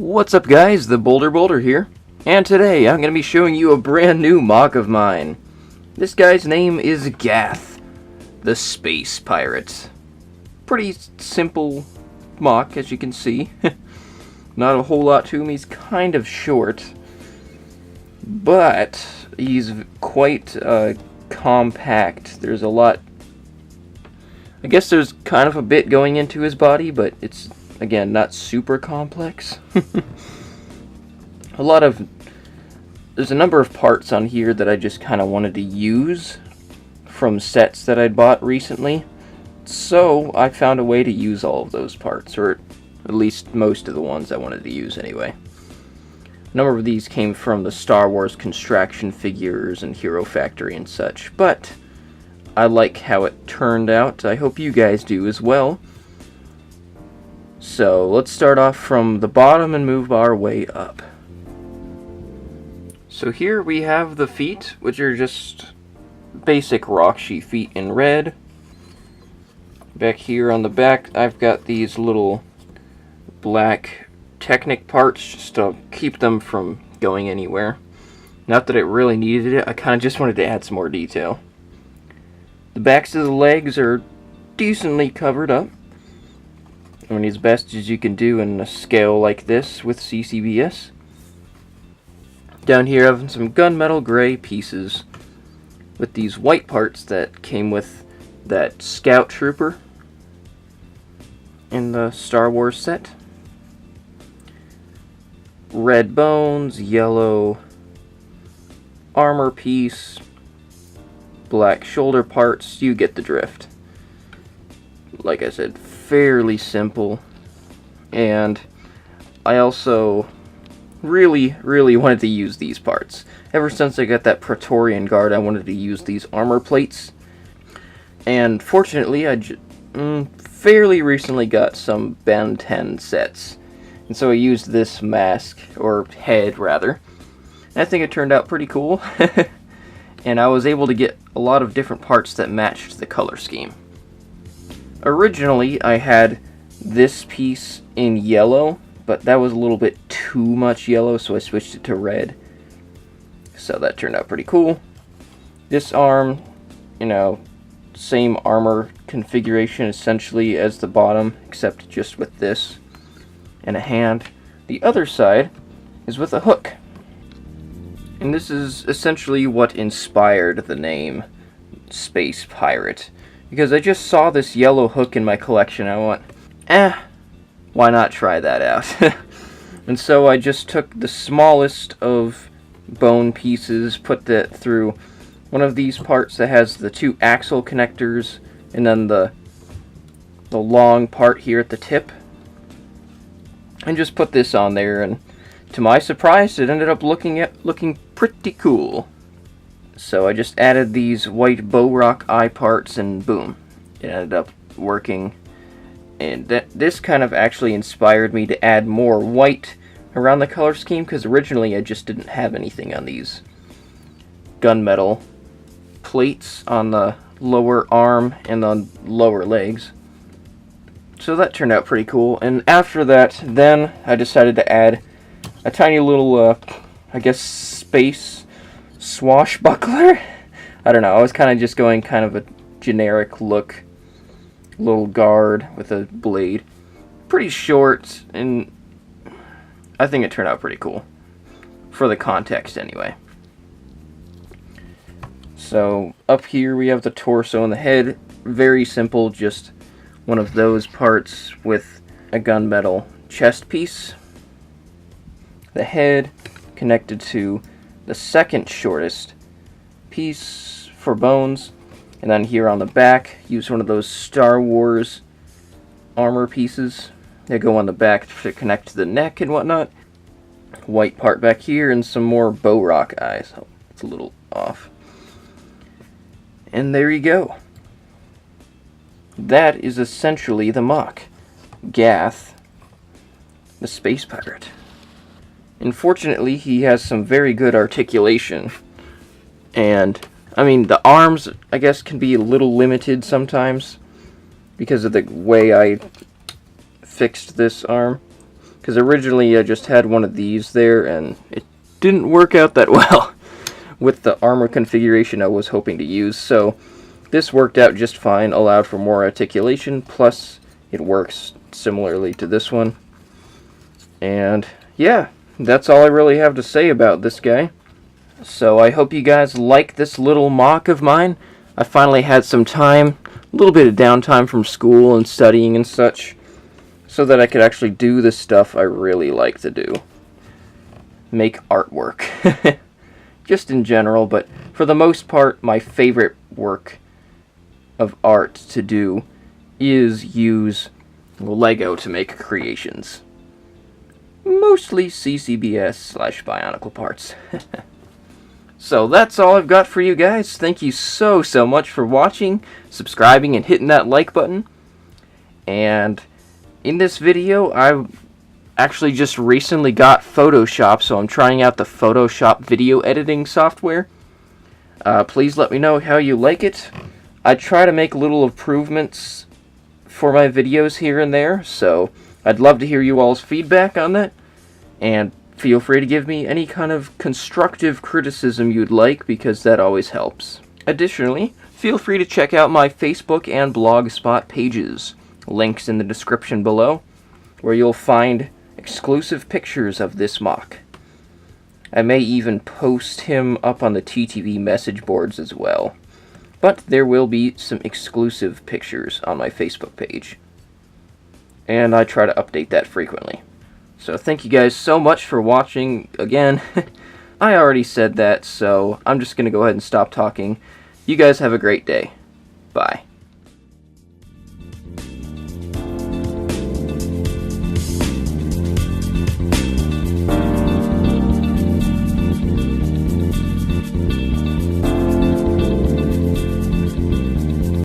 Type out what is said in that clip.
What's up guys, theBolderBoulder here, and today I'm going to be showing you a brand new MOC of mine. This guy's name is Gath, the Space Pirate. Pretty simple MOC, as you can see. Not a whole lot to him, he's kind of short, but he's quite compact. There's a lot, I guess there's kind of a bit going into his body, but it's again, not super complex. There's a number of parts on here that I just kind of wanted to use from sets that I'd bought recently. So I found a way to use all of those parts, or at least most of the ones I wanted to use anyway. A number of these came from the Star Wars Construction figures and Hero Factory and such, but I like how it turned out. I hope you guys do as well. So let's start off from the bottom and move our way up. So here we have the feet, which are just basic Rockshi feet in red. Back here on the back, I've got these little black Technic parts just to keep them from going anywhere. Not that it really needed it, I kind of just wanted to add some more detail. The backs of the legs are decently covered up. I mean, as best as you can do in a scale like this with CCBS. Down here I have some gunmetal gray pieces with these white parts that came with that Scout Trooper in the Star Wars set. Red bones, yellow armor piece, black shoulder parts, you get the drift. Like I said, fairly simple, and I also really wanted to use these parts. Ever since I got that Praetorian Guard, I wanted to use these armor plates, and fortunately I fairly recently got some Ben 10 sets, and so I used this mask, or head rather, and I think it turned out pretty cool. And I was able to get a lot of different parts that matched the color scheme. Originally, I had this piece in yellow, but that was a little bit too much yellow, so I switched it to red. So that turned out pretty cool. This arm, you know, same armor configuration essentially as the bottom, except just with this and a hand. The other side is with a hook. And this is essentially what inspired the name Space Pirate. Because I just saw this yellow hook in my collection, I went, why not try that out? And so I just took the smallest of bone pieces, put that through one of these parts that has the two axle connectors, and then the long part here at the tip, and just put this on there, and to my surprise, it ended up looking pretty cool. So I just added these white bow rock eye parts, and boom, it ended up working. And this kind of actually inspired me to add more white around the color scheme, because originally I just didn't have anything on these gunmetal plates on the lower arm and on lower legs. So that turned out pretty cool. And after that, then I decided to add a tiny little, I guess, space swashbuckler? I don't know, I was kind of just going kind of a generic look. Little guard with a blade. Pretty short, and I think it turned out pretty cool. For the context, anyway. So, up here we have the torso and the head. Very simple, just one of those parts with a gunmetal chest piece. The head connected to the second shortest piece for bones, and then here on the back use one of those Star Wars armor pieces that go on the back to connect to the neck and whatnot. White part back here and some more bow rock eyes. Oh, it's a little off. And there you go. That is essentially the MOC. Gath, the Space Pirate. Unfortunately, he has some very good articulation, and I mean, the arms, I guess, can be a little limited sometimes because of the way I fixed this arm. because originally I just had one of these there, and it didn't work out that well with the armor configuration I was hoping to use. So this worked out just fine, allowed for more articulation, plus it works similarly to this one. And yeah, that's all I really have to say about this guy. So I hope you guys like this little MOC of mine. I finally had some time, a little bit of downtime from school and studying and such, so that I could actually do the stuff I really like to do. Make artwork. Just in general, but for the most part, my favorite work of art to do is use Lego to make creations. Mostly CCBS/Bionicle parts. So that's all I've got for you guys. Thank you so much for watching, subscribing, and hitting that like button. And in this video, I actually just recently got Photoshop, so I'm trying out the Photoshop video editing software. Please let me know how you like it. I try to make little improvements for my videos here and there, so I'd love to hear you all's feedback on that. And feel free to give me any kind of constructive criticism you'd like, because that always helps. Additionally, feel free to check out my Facebook and Blogspot pages. Links in the description below, where you'll find exclusive pictures of this MOC. I may even post him up on the TTV message boards as well. But there will be some exclusive pictures on my Facebook page. And I try to update that frequently. So thank you guys so much for watching again. I already said that, so I'm just going to go ahead and stop talking. You guys have a great day. Bye.